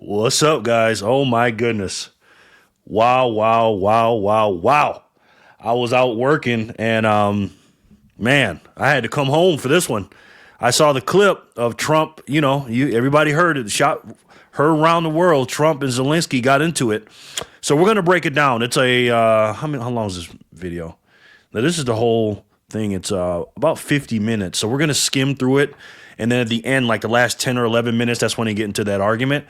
What's up, guys? Oh my goodness. Wow, wow, wow, wow, wow. I was out working and man, I had to come home for this one. I saw the clip of Trump, everybody heard it, shot heard around the world. Trump and Zelensky got into it. So we're gonna break it down. It's a how long is this video? Now this is the whole thing. It's about 50 minutes. So we're gonna skim through it. And then at the end, like the last 10 or 11 minutes, that's when they get into that argument.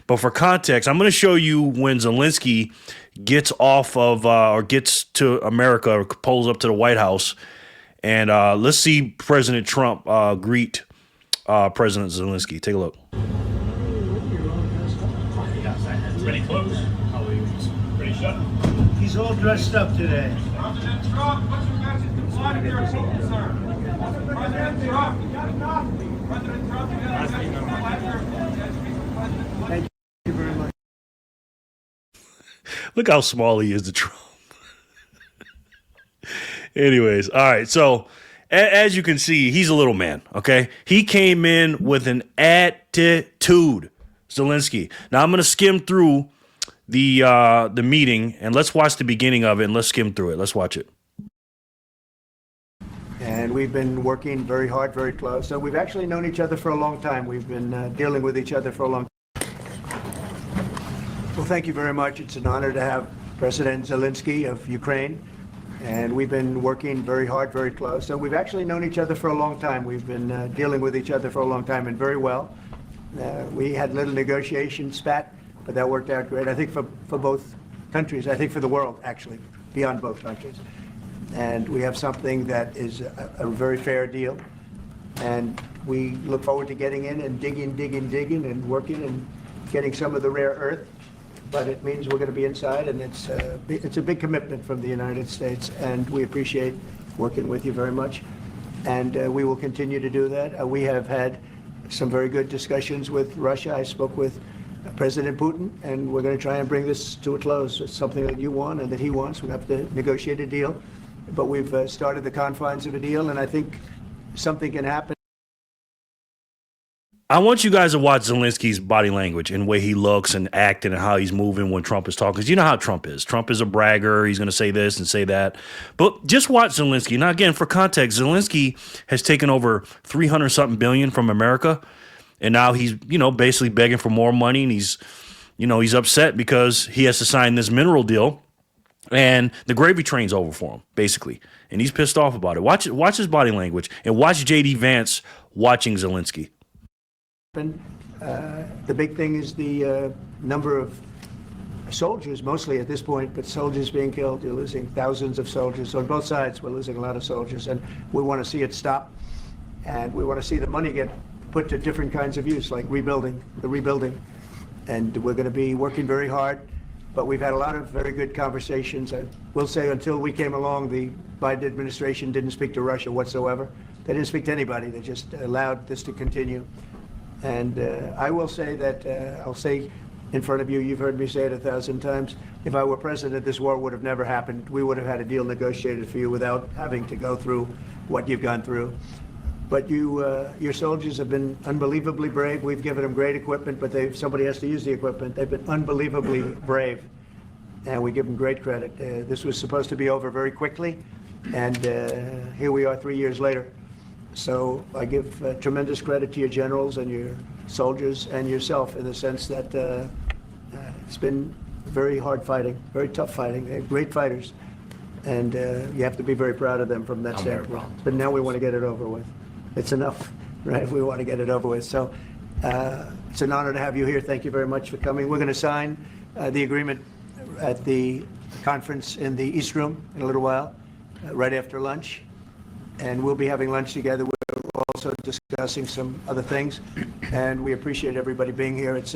But for context, I'm going to show you when Zelensky gets off of or gets to America or pulls up to the White House. And let's see President Trump greet President Zelensky. Take a look. Pretty close. Pretty shut. He's all dressed up today. President Trump, what's your message to Vladimir Putin, sir? President Trump. President Trump, you got a message to Vladimir Putin. Thank you very much. Look how small he is to Trump. Anyways, all right. So as you can see, he's a little man. Okay, he came in with an attitude, Zelensky. Now I'm going to skim through the meeting and let's watch the beginning of it and let's skim through it. Let's watch it. And we've been working very hard, very close. So we've actually known each other for a long time. We've been dealing with each other for a long time. Well, thank you very much. It's an honor to have President Zelensky of Ukraine. And we've been working very hard, very close. So we've actually known each other for a long time. We've been dealing with each other for a long time and very well. We had a little negotiation spat, but that worked out great. I think for both countries, I think for the world, actually, beyond both countries. And we have something that is a very fair deal. And we look forward to getting in and digging and working and getting some of the rare earth. But it means we're going to be inside, and it's a big commitment from the United States, and we appreciate working with you very much. And we will continue to do that. We have had some very good discussions with Russia. I spoke with President Putin, and we're going to try and bring this to a close. It's something that you want and that he wants. We have to negotiate a deal. But we've started the confines of a deal, and I think something can happen. I want you guys to watch Zelensky's body language and the way he looks and acting and how he's moving when Trump is talking. Because you know how Trump is. Trump is a bragger. He's going to say this and say that. But just watch Zelensky. Now, again, for context, Zelensky has taken over 300-something billion from America. And now he's, basically begging for more money. And he's upset because he has to sign this mineral deal. And the gravy train's over for him, basically. And he's pissed off about it. Watch his body language and watch J.D. Vance watching Zelensky. The big thing is the number of soldiers, mostly at this point, but soldiers being killed. You're losing thousands of soldiers. On both sides, we're losing a lot of soldiers. And we want to see it stop. And we want to see the money get put to different kinds of use, like rebuilding. And we're going to be working very hard. But we've had a lot of very good conversations. I will say until we came along, the Biden administration didn't speak to Russia whatsoever. They didn't speak to anybody. They just allowed this to continue. And I will say that, I'll say in front of you, you've heard me say it 1,000 times, if I were president, this war would have never happened. We would have had a deal negotiated for you without having to go through what you've gone through. But your soldiers have been unbelievably brave. We've given them great equipment, but somebody has to use the equipment. They've been unbelievably brave, and we give them great credit. This was supposed to be over very quickly, and here we are 3 years later. So I give tremendous credit to your generals and your soldiers and yourself in the sense that it's been very hard fighting, very tough fighting. They're great fighters, and you have to be very proud of them from that standpoint. But now we want to get it over with. It's enough, right? We want to get it over with. So it's an honor to have you here. Thank you very much for coming. We're going to sign the agreement at the conference in the East Room in a little while, right after lunch. And we'll be having lunch together. We're also discussing some other things. And we appreciate everybody being here. It's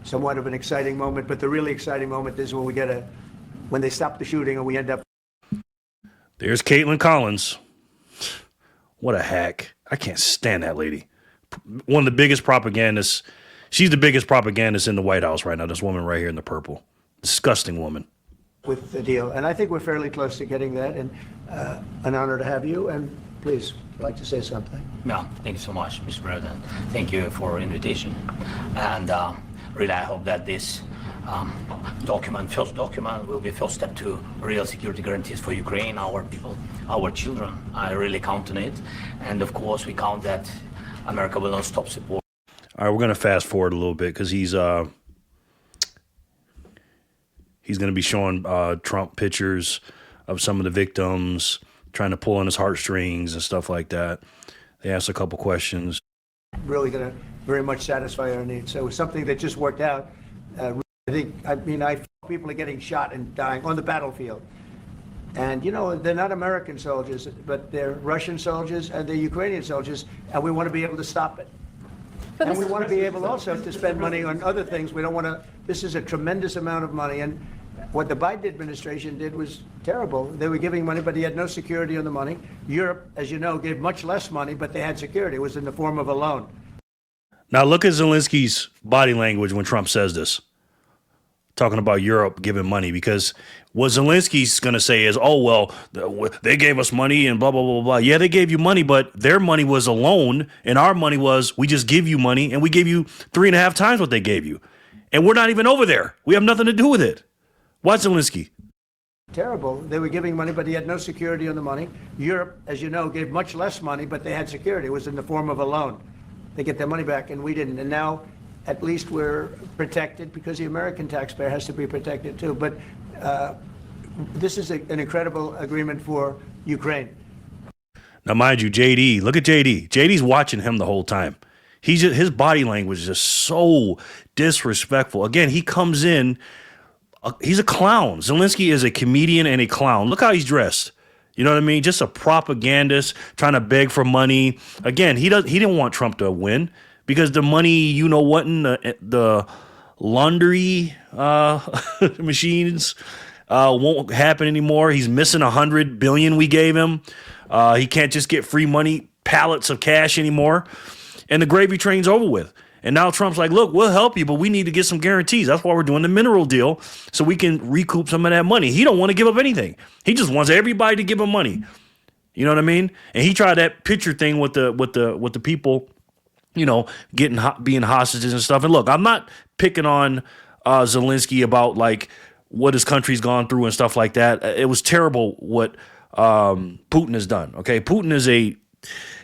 somewhat of an exciting moment. But the really exciting moment is when they stop the shooting and we end up. There's Caitlin Collins. What a hack. I can't stand that lady. One of the biggest propagandists. She's the biggest propagandist in the White House right now, this woman right here in the purple. Disgusting woman. With the deal. And I think we're fairly close to getting that. And an honor to have you. And please, I'd like to say something. Yeah, thank you so much, Mr. President. Thank you for invitation. And really I hope that this first document will be first step to real security guarantees for Ukraine, our people, our children. I really count on it. And of course, we count that America will not stop support. All right, we're going to fast forward a little bit because he's going to be showing Trump pictures of some of the victims, trying to pull on his heartstrings and stuff like that. They asked a couple questions. Really going to very much satisfy our needs. So it was something that just worked out. I people are getting shot and dying on the battlefield. And, you know, they're not American soldiers, but they're Russian soldiers and they're Ukrainian soldiers, and we want to be able to stop it. And we want to be able also to spend money on other things. We don't want to, this is a tremendous amount of money. And what the Biden administration did was terrible. They were giving money, but he had no security on the money. Europe, as you know, gave much less money, but they had security. It was in the form of a loan. Now look at Zelensky's body language when Trump says this, talking about Europe giving money, because what Zelensky's going to say is, oh, well, they gave us money and blah, blah, blah, blah. Yeah, they gave you money, but their money was a loan, and our money was we just give you money, and we gave you 3.5 times what they gave you. And we're not even over there. We have nothing to do with it. Why Zelensky? Terrible. They were giving money, but he had no security on the money. Europe, as you know, gave much less money, but they had security. It was in the form of a loan. They get their money back, and we didn't. And now, at least we're protected because the American taxpayer has to be protected too. But this is an incredible agreement for Ukraine. Now, mind you, JD, look at JD. JD's watching him the whole time. His body language is just so disrespectful. Again, he comes in, he's a clown. Zelensky is a comedian and a clown. Look how he's dressed. You know what I mean? Just a propagandist trying to beg for money. Again, he didn't want Trump to win because the money, you know what, in the laundry machines won't happen anymore. He's missing $100 billion we gave him. He can't just get free money, pallets of cash anymore. And the gravy train's over with. And now Trump's like, look, we'll help you, but we need to get some guarantees. That's why we're doing the mineral deal, so we can recoup some of that money. He don't want to give up anything. He just wants everybody to give him money. You know what I mean? And he tried that picture thing with the people, you know, being hostages and stuff. And look, I'm not picking on Zelensky about like what his country's gone through and stuff like that. It was terrible what Putin has done. Okay, Putin is he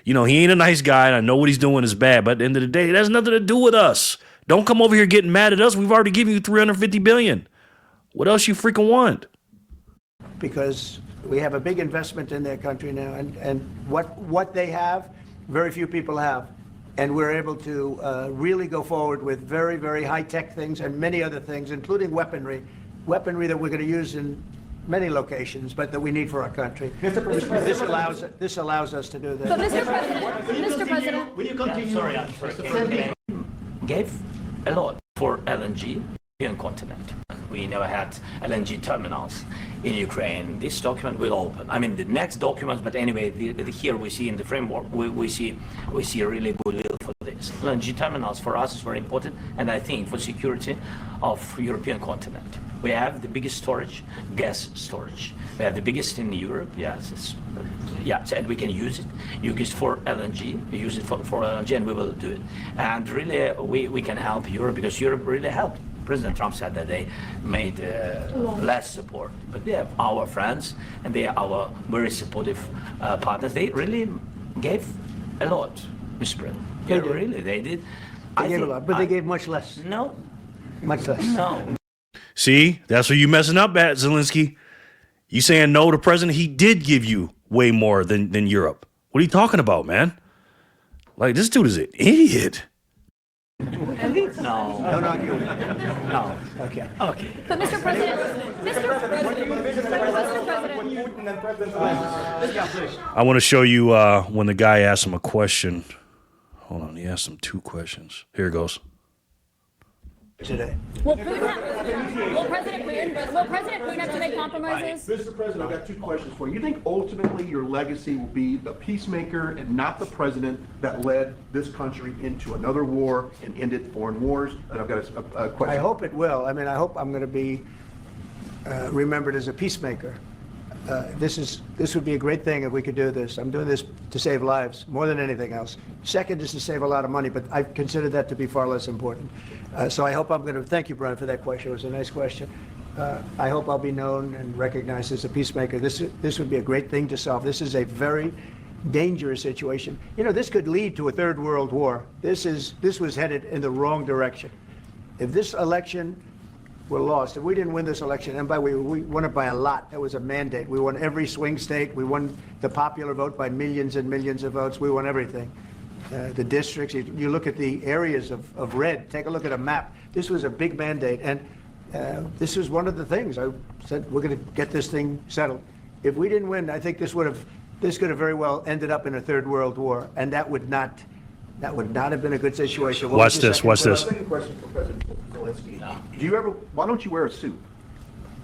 ain't a nice guy, and I know what he's doing is bad, but at the end of the day, it has nothing to do with us. Don't come over here getting mad at us. We've already given you $350 billion. What else you freaking want? Because we have a big investment in their country now, and what they have, very few people have. And we're able to really go forward with very, very high-tech things and many other things, including weaponry that we're going to use in many locations, but that we need for our country. This allows us to do that. But Mr. President, Will you continue? Sorry, gave a lot for LNG European continent. We never had LNG terminals in Ukraine. This document will open. I mean, the next documents, but anyway, here we see in the framework, we see really goodwill for this. LNG terminals for us is very important, and I think for security of European continent. We have the biggest storage, gas storage. We have the biggest in Europe. Yes, and we can use it. Use it for LNG. We use it for LNG, and we will do it. And really, we can help Europe because Europe really helped. President Trump said that they made less support, but they have our friends and they are our very supportive partners. They really gave a lot, Mr. President. They did. They gave a lot, but they gave much less. No. Much less. No. See, that's where you messing up at, Zelensky. You saying no to President? He did give you way more than Europe. What are you talking about, man? Like, this dude is an idiot. No. Don't argue. No. Okay. but Mr. President, I want to show you when the guy asked him a question. Hold on, he asked him 2 questions. Here it goes. Today. will President Putin have to make compromises? Mr. President, I've got 2 questions for you. You think ultimately your legacy will be the peacemaker and not the president that led this country into another war and ended foreign wars? And I've got a question. I hope it will. I mean, I hope I'm going to be remembered as a peacemaker. This would be a great thing if we could do this. I'm doing this to save lives more than anything else. Second is to save a lot of money, but I consider that to be far less important. So I hope I'm going to thank you, Brian, for that question. It was a nice question. I hope I'll be known and recognized as a peacemaker. This would be a great thing to solve. This is a very dangerous situation. You know, this could lead to a third world war. This was headed in the wrong direction. If this election were lost, if we didn't win this election, and by the way, we won it by a lot. That was a mandate. We won every swing state. We won the popular vote by millions and millions of votes. We won everything. The districts, you look at the areas of red, take a look at a map. This was a big mandate, and this was one of the things. I said, we're going to get this thing settled. If we didn't win, I think this could have very well ended up in a third world war, and that would not have been a good situation. Watch this. Second question for President Zelensky. Why don't you wear a suit?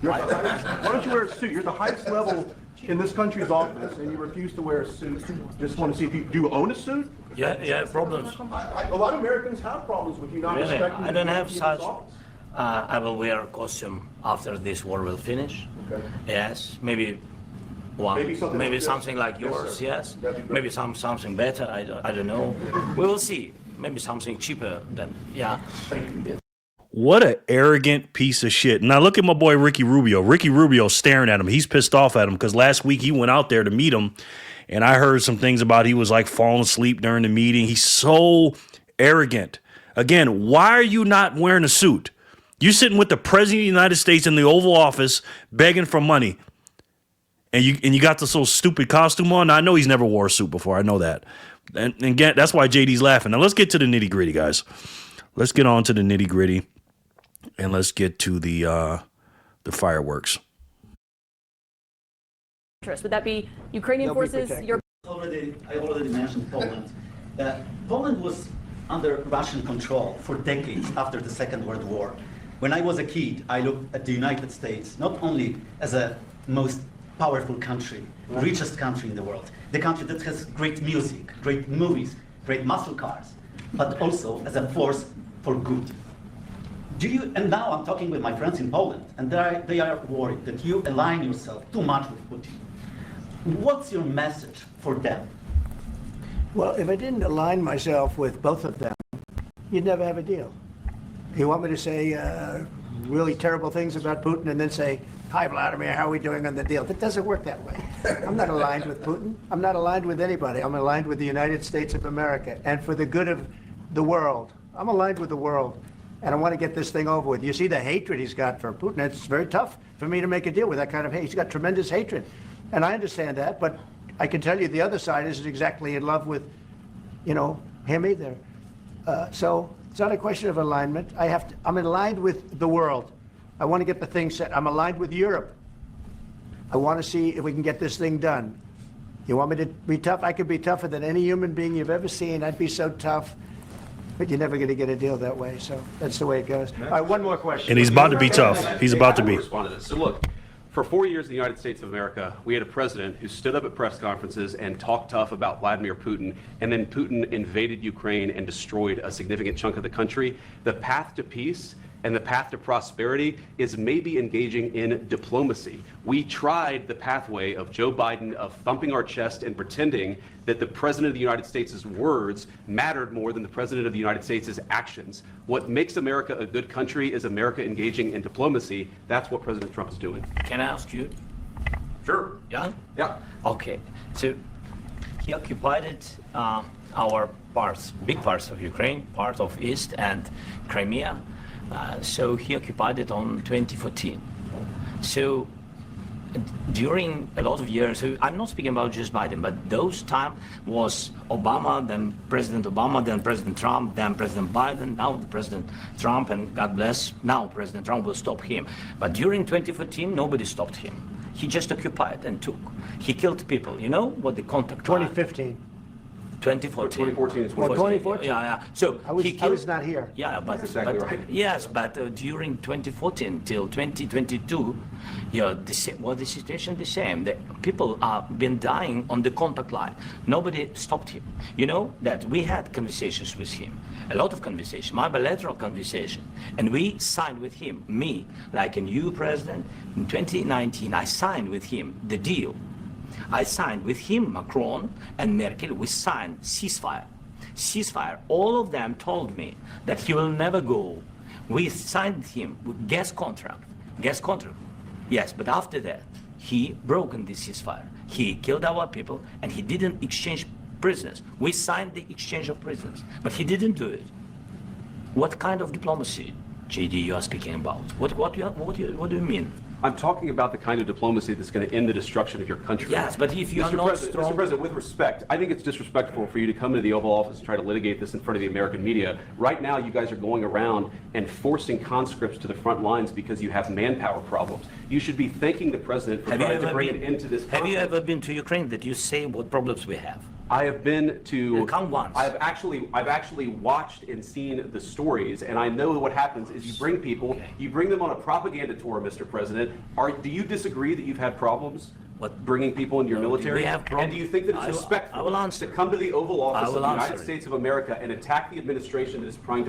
Why don't you wear a suit? You're the highest level in this country's office, and you refuse to wear a suit. Just want to see if do you own a suit? Yeah, problems. A lot of Americans have problems with you not Really? respecting. I don't have the such. office. I will wear a costume after this war will finish. Okay. Yes, maybe one, Maybe something something like Yes, yours. sir. Yes, That'd be great. maybe something better. I don't know. We will see. Maybe something cheaper than What an arrogant piece of shit. Now look at my boy Ricky Rubio. Ricky Rubio staring at him. He's pissed off at him because last week he went out there to meet him, and I heard some things about he was like falling asleep during the meeting. He's so arrogant. Again, why are you not wearing a suit? You're sitting with the President of the United States in the Oval Office begging for money, and you got this little stupid costume on. Now, I know he's never wore a suit before. I know that. And again, that's why JD's laughing. Now let's get to the nitty gritty, guys. Let's get on to the nitty gritty. And let's get to the fireworks. Would that be Ukrainian They'll be forces? protected. I already mentioned Poland. Poland was under Russian control for decades after the Second World War. When I was a kid, I looked at the United States not only as a most powerful country, richest country in the world, the country that has great music, great movies, great muscle cars, but also as a force for good. And now I'm talking with my friends in Poland, and they are worried that you align yourself too much with Putin. What's your message for them? Well, if I didn't align myself with both of them, you'd never have a deal. You want me to say really terrible things about Putin and then say, hi, Vladimir, how are we doing on the deal? It doesn't work that way. I'm not aligned with Putin. I'm not aligned with anybody. I'm aligned with the United States of America. And for the good of the world, I'm aligned with the world. And I want to get this thing over with. You see the hatred he's got for Putin. It's very tough for me to make a deal with that kind of hate. He's got tremendous hatred. And I understand that, but I can tell you the other side isn't exactly in love with, him either. So it's not a question of alignment. I'm aligned with the world. I want to get the thing set. I'm aligned with Europe. I want to see if we can get this thing done. You want me to be tough? I could be tougher than any human being you've ever seen. I'd be so tough. But you're never going to get a deal that way. So that's the way it goes. All right, one more question. And he's about to be tough. He's about to I be. will respond to this. So look, for 4 years in the United States of America, we had a president who stood up at press conferences and talked tough about Vladimir Putin, and then Putin invaded Ukraine and destroyed a significant chunk of the country. The path to peace and the path to prosperity is maybe engaging in diplomacy. We tried the pathway of Joe Biden of thumping our chest and pretending that the President of the United States' words mattered more than the President of the United States' actions. What makes America a good country is America engaging in diplomacy. That's what President Trump is doing. Can I ask you? Sure. Yeah? Yeah. Okay. So he occupied our parts, big parts of Ukraine, part of East and Crimea. So he occupied it on 2014. So during a lot of years, so I'm not speaking about just Biden, but those time was Obama, then President Obama, then President Trump, then President Biden, now the President Trump, and God bless, now President Trump will stop him. But during 2014, nobody stopped him. He just occupied and took. He killed people. You know what the contact 2015. 2014. 2014 and 2014. Yeah. So I was not here. Yeah, but, exactly but right. yes, but during 2014 till 2022, yeah, the situation the same. The people have been dying on the contact line. Nobody stopped him. You know that we had conversations with him, a lot of conversation, my bilateral conversation, and we signed with him. Me, like a new president in 2019, I signed with him the deal. I signed with him, Macron and Merkel, we signed ceasefire. Ceasefire. All of them told me that he will never go. We signed him with gas contract. Gas contract. Yes, but after that, he broken the ceasefire. He killed our people and he didn't exchange prisoners. We signed the exchange of prisoners, but he didn't do it. What kind of diplomacy, JD, you are speaking about? What do you mean? I'm talking about the kind of diplomacy that's going to end the destruction of your country. Yes, but if you are Mr. not President, strong... Mr. President, with respect, I think it's disrespectful for you to come into the Oval Office and try to litigate this in front of the American media. Right now, you guys are going around and forcing conscripts to the front lines because you have manpower problems. You should be thanking the President for trying to bring an end to this conflict. Have you ever been to Ukraine that you say what problems we have? I have been to. Come once. I've actually watched and seen the stories, and I know what happens is you bring people, you bring them on a propaganda tour, Mr. President. Do you disagree that you've had problems? What? Bringing people into your military? We have problems. And do you think that it's I respectful will answer. to come to the Oval Office of the answer United it. States of America and attack the administration that is trying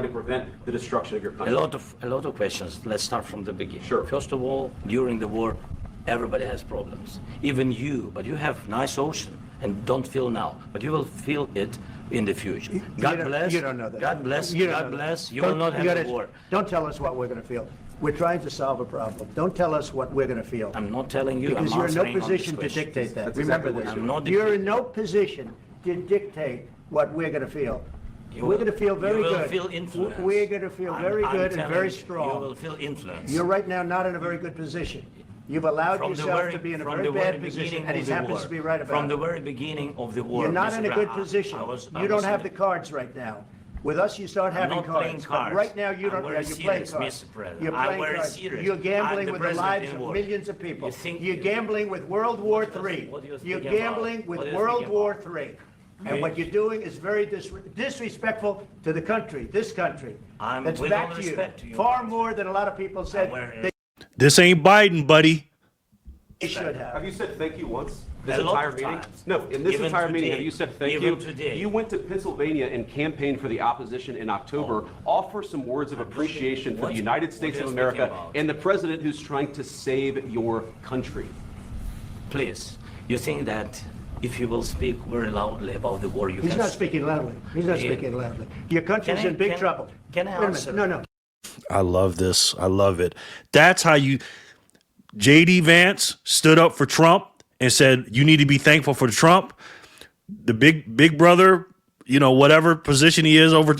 to prevent the destruction of your country? A lot of questions. Let's start from the beginning. Sure. First of all, during the war, everybody has problems. Even you, but you have nice ocean and don't feel now, but you will feel it in the future. God bless. You don't know that. God bless. You don't God know that. bless. You will not have a war. Don't tell us what we're going to feel. We're trying to solve a problem. Don't tell us what we're going to feel. I'm not telling you. Because I'm you're in no answering on this position to question. dictate that. That's Remember exactly this. what I'm not You're dictating. in no position to dictate what we're going to feel. You We're will- going to feel very you will good. feel influence. We're going to feel very I'm good and telling very you, strong. You will feel influence. You're right now not in a very good position. You've allowed From the yourself very- to be in a from very the very bad position, beginning and of he the happens war. to be right about From it. the very beginning of the war. You're not Mr. in a good Brown, position. I was You don't have in- the cards right now. With us, you start I'm having not playing cards. But cards. right now, you I'm don't. very Yeah, you're playing serious, cards. Mr. President. You're I'm playing very cards. serious. You're I'm gambling the with the president lives in of war. millions of people. You think- You're gambling with World War III. What are you You're speaking about? gambling What are with you World speaking War about? III. And what you're doing is very disrespectful to the country, this country. I'm That's with all back to respect to you. you. Far more than a lot of people said This ain't Biden, buddy. they should Have have. you said thank you once? This A lot entire of meeting? times. No, in this Even entire meeting, today. have you said thank Even you? today. You went to Pennsylvania and campaigned for the opposition in October. Offer some words of appreciation for the United States what of are you America speaking about? and the president who's trying to save your country. Please, you think that if you will speak very loudly about the war, you He's can... not speaking loudly. He's not Yeah. speaking loudly. Your country's Can I- in big can- trouble. can I Wait a minute. answer? No. I love this. I love it. That's how you. JD Vance stood up for Trump and said, you need to be thankful for Trump. The big brother, whatever position he is over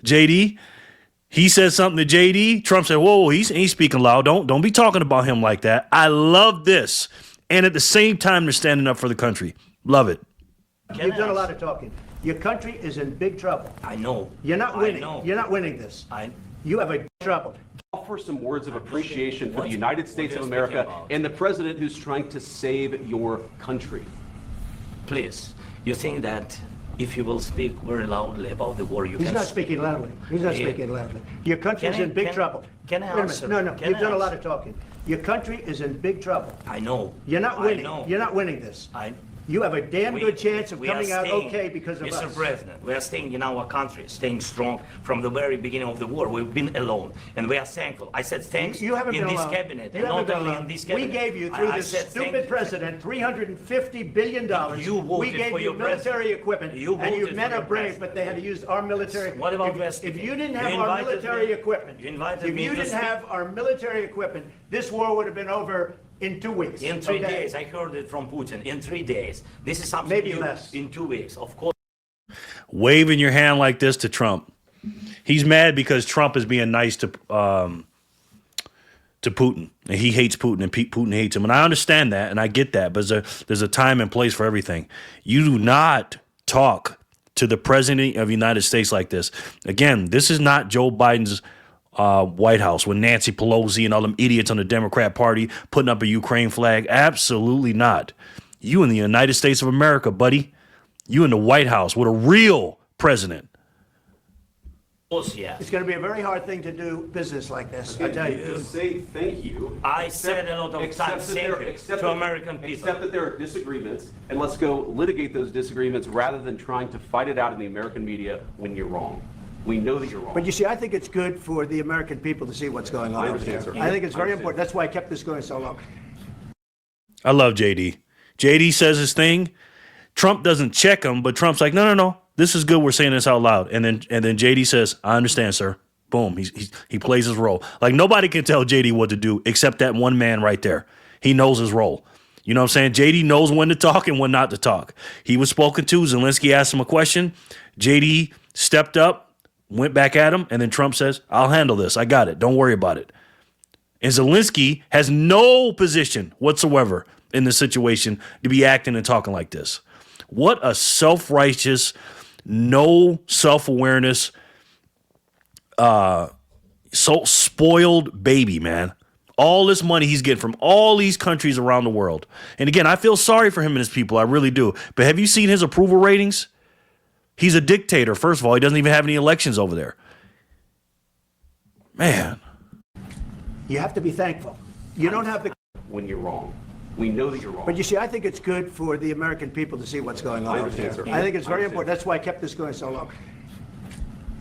JD, he said something to JD. Trump said, whoa, he's speaking loud. Don't be talking about him like that. I love this. And at the same time, they're standing up for the country. Love it. You've done a lot of talking. Your country is in big trouble. I know. You're not I winning. know. You're not winning this. I... You have a trouble. Offer some words of appreciation for the What- United States what of are you America speaking about? and the president who's trying to save your country. Please, you think that if you will speak very loudly about the war, you He's can... not speaking loudly. He's not Yeah. speaking loudly. Your country's Can I- in big can- trouble. can I Wait a minute. answer? No. Can You've I done a lot answer? of talking. Your country is in big trouble. I know. You're not I winning. know. You're not winning this. I... You have a damn We- good chance of we are coming out staying- okay because of Mr. us. President, we are staying in our country, staying strong from the very beginning of the war. We've been alone, and we are thankful. I said thanks You haven't in been this alone. cabinet, You and haven't not been only alone. in this cabinet. We gave you, through I this said thank stupid you. president, $350 billion. You We voted gave for you your military president. equipment, You and you voted men for are your brave, president. but they had to use our military. What about if, West? if you didn't You have our invited military me- equipment, you invited if me you to didn't speak. have our military equipment, this war would have been over in 2 weeks. In 3 okay? days, I heard it from Putin. In 3 days, this is something Maybe new. less. In 2 weeks, of course. Waving your hand like this to Trump. He's mad because Trump is being nice to Putin, and he hates Putin, and Putin hates him, and I understand that, and I get that. But there's a time and place for everything. You do not talk to the president of the United States like this. Again, this is not Joe Biden's White House with Nancy Pelosi and all them idiots on the Democrat Party putting up a Ukraine flag. Absolutely not. You in the United States of America, buddy. You in the White House with a real president. Yes. It's going to be a very hard thing to do business like this, I tell you. Just say thank you. I said a lot of times thank you to American people. Accept that there are disagreements, and let's go litigate those disagreements rather than trying to fight it out in the American media when you're wrong. We know that you're wrong. But you see, I think it's good for the American people to see what's going on I over understand, there. sir. I think it's very I understand. important. That's why I kept this going so long. I love JD. JD says his thing. Trump doesn't check him, but Trump's like, no. This is good. We're saying this out loud. And then JD says, I understand, sir. Boom. He plays his role. Like nobody can tell JD what to do except that one man right there. He knows his role. You know what I'm saying? JD knows when to talk and when not to talk. He was spoken to. Zelenskyy asked him a question. JD stepped up, went back at him, and then Trump says, I'll handle this. I got it. Don't worry about it. And Zelenskyy has no position whatsoever in this situation to be acting and talking like this. What a self-righteous, no self-awareness, so spoiled baby, man. All this money he's getting from all these countries around the world. And again, I feel sorry for him and his people. I really do. But have you seen his approval ratings? He's a dictator. First of all, he doesn't even have any elections over there. Man. You have to be thankful. You don't have the... When you're wrong. We know that you're wrong. But you see, I think it's good for the American people to see what's going on I over there. understand, sir. I think it's very I understand. important. That's why I kept this going so long.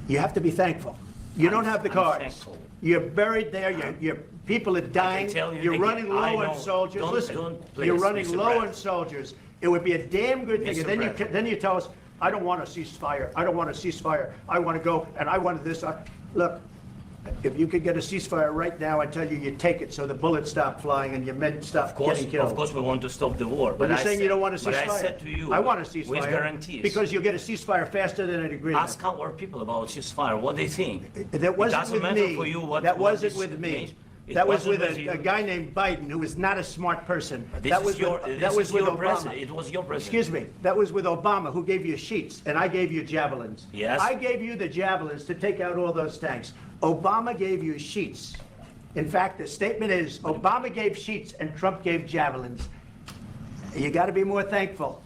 You have to be thankful. You don't have the I'm cards. thankful. You're buried there. Your people are dying. tell you You're again, running I low know. on soldiers. Don't- Listen, don't, please, you're running Mr. low President. on soldiers. It would be a damn good thing. Mr. And President. then you tell us, I don't want a ceasefire. I don't want a ceasefire. I want to go and I want this. Look, if you could get a ceasefire right now, I tell you, you take it so the bullets stop flying and your men stop getting killed. Of course, we want to stop the war. But you're I saying said- you don't want a ceasefire. But I said to you, I want a ceasefire. with guarantees. Because you'll get a ceasefire faster than an agreement. Ask our people about ceasefire, what they think. That wasn't doesn't with matter me. for you what- That what wasn't this with me. means. It That was wasn't with with you. a guy named Biden, who was not a smart person. This That is was your, with, this that was is with your Obama. president. It was your president. Excuse me. That was with Obama, who gave you sheets, and I gave you javelins. Yes. I gave you the javelins to take out all those tanks. Obama gave you sheets. In fact, the statement is Obama gave sheets and Trump gave javelins. You got to be more thankful.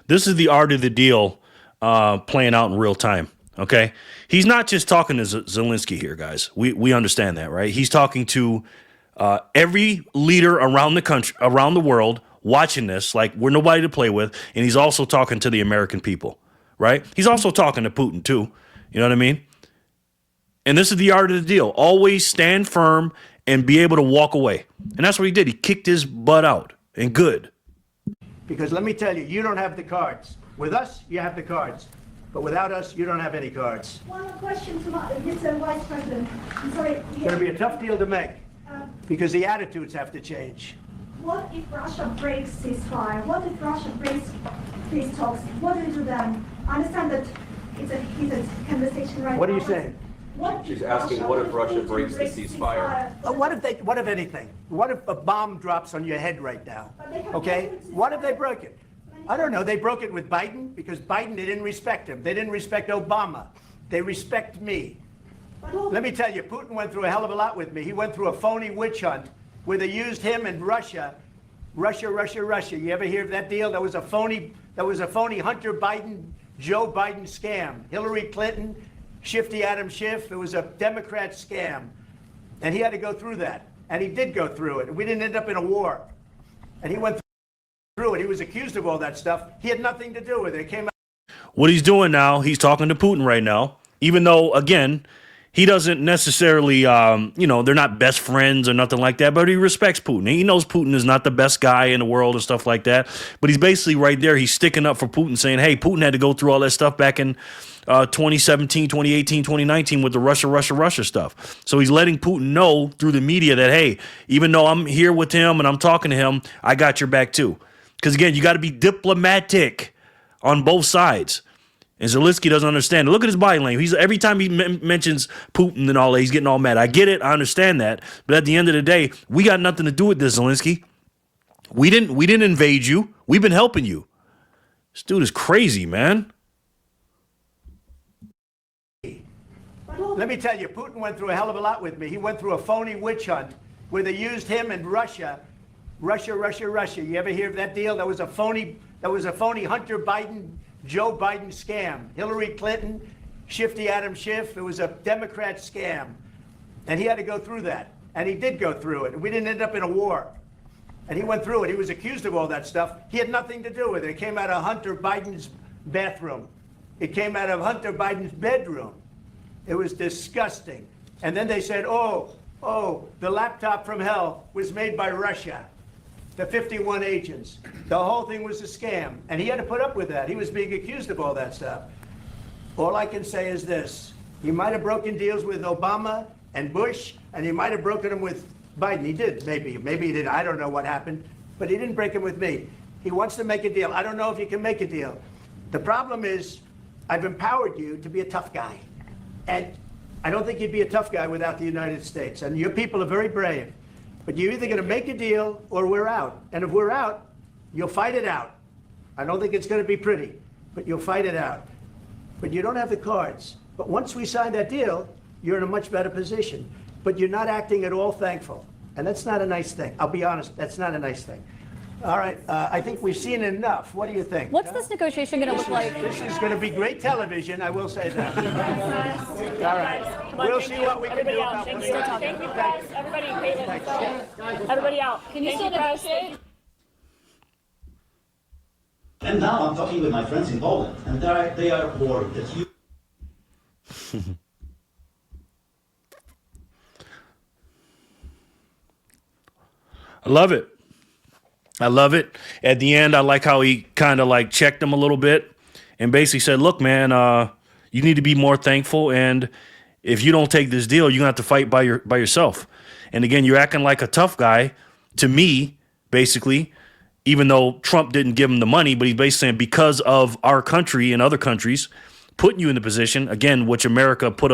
This is the art of the deal playing out in real time. Okay, he's not just talking to Zelenskyy here, guys. We understand that, right? He's talking to every leader around the country, around the world, watching this. Like we're nobody to play with, and he's also talking to the American people, right? He's also talking to Putin too. You know what I mean? And this is the art of the deal. Always stand firm and be able to walk away. And that's what he did. He kicked his butt out, and good. Because let me tell you, you don't have the cards. With us, you have the cards. But without us, you don't have any cards. One question to Mr. Vice President. I'm sorry. It's going to be a tough deal to make because the attitudes have to change. What if Russia breaks ceasefire? What if Russia breaks peace talks? What do we do then? I understand that it's a heated conversation right now. What are you but saying? What She's if asking, what if Russia Putin breaks the ceasefire? What if anything? What if a bomb drops on your head right now? But they have Okay? broken ceasefire. What if they broke it? I don't know. They broke it with Biden because Biden, they didn't respect him. They didn't respect Obama. They respect me. Let me tell you, Putin went through a hell of a lot with me. He went through a phony witch hunt where they used him and Russia. Russia. You ever hear of that deal? That was a phony Hunter Biden, Joe Biden scam. Hillary Clinton, Shifty Adam Schiff. It was a Democrat scam. And he had to go through that. And he did go through it. We didn't end up in a war. And he went through it. He was accused of all that stuff. He had nothing to do with it. It came out. What he's doing now, he's talking to Putin right now, even though, again, he doesn't necessarily, they're not best friends or nothing like that, but he respects Putin. He knows Putin is not the best guy in the world and stuff like that. But he's basically right there. He's sticking up for Putin, saying, hey, Putin had to go through all that stuff back in 2017, 2018, 2019 with the Russia stuff. So he's letting Putin know through the media that, hey, even though I'm here with him and I'm talking to him, I got your back too. Because, again, you got to be diplomatic on both sides. And Zelenskyy doesn't understand it. Look at his body language. Every time he mentions Putin and all that, he's getting all mad. I get it. I understand that. But at the end of the day, we got nothing to do with this, Zelenskyy. We didn't invade you. We've been helping you. This dude is crazy, man. Let me tell you, Putin went through a hell of a lot with me. He went through a phony witch hunt where they used him and Russia. Russia, Russia, Russia. You ever hear of that deal? That was a phony Hunter Biden, Joe Biden scam. Hillary Clinton, Shifty Adam Schiff. It was a Democrat scam. And he had to go through that. And he did go through it. And we didn't end up in a war. And he went through it. He was accused of all that stuff. He had nothing to do with it. It came out of Hunter Biden's bathroom. It came out of Hunter Biden's bedroom. It was disgusting. And then they said, oh, the laptop from hell was made by Russia. The 51 agents. The whole thing was a scam. And he had to put up with that. He was being accused of all that stuff. All I can say is this. He might have broken deals with Obama and Bush, and he might have broken them with Biden. He did, maybe. Maybe he did. I don't know what happened. But he didn't break them with me. He wants to make a deal. I don't know if he can make a deal. The problem is, I've empowered you to be a tough guy. And I don't think you'd be a tough guy without the United States. And your people are very brave. But you're either going to make a deal or we're out. And if we're out, you'll fight it out. I don't think it's going to be pretty, but you'll fight it out. But you don't have the cards. But once we sign that deal, you're in a much better position. But you're not acting at all thankful. And that's not a nice thing. I'll be honest, that's not a nice thing. All right, I think we've seen enough. What do you think? What's this negotiation going to look like? This is going to be great television, I will say that. All right. We'll see what we can do about Thank you, guys. Everybody, everybody out. Can you still negotiate? And now I'm talking with my friends in Poland, and they are worried that you. I love it. I love it. At the end, I like how he kind of like checked him a little bit and basically said, look, man, you need to be more thankful. And if you don't take this deal, you're going to have to fight by yourself. And again, you're acting like a tough guy to me, basically, even though Trump didn't give him the money, but he's basically saying because of our country and other countries putting you in the position, again, which America put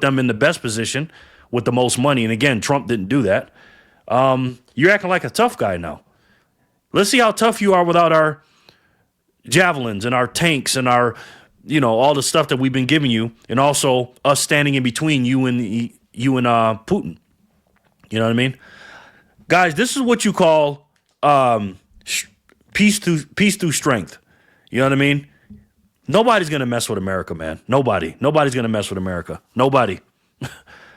them in the best position with the most money. And again, Trump didn't do that. You're acting like a tough guy now. Let's see how tough you are without our javelins and our tanks and our, all the stuff that we've been giving you, and also us standing in between you and Putin. You know what I mean? Guys, this is what you call peace through strength. You know what I mean? Nobody's going to mess with America, man. Nobody's going to mess with America. Nobody.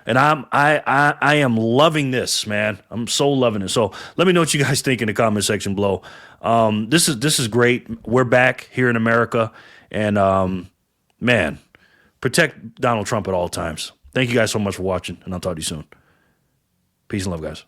And I am loving this, man. I'm so loving it. So let me know what you guys think in the comment section below. This is great. We're back here in America, and man, protect Donald Trump at all times. Thank you guys so much for watching, and I'll talk to you soon. Peace and love, guys.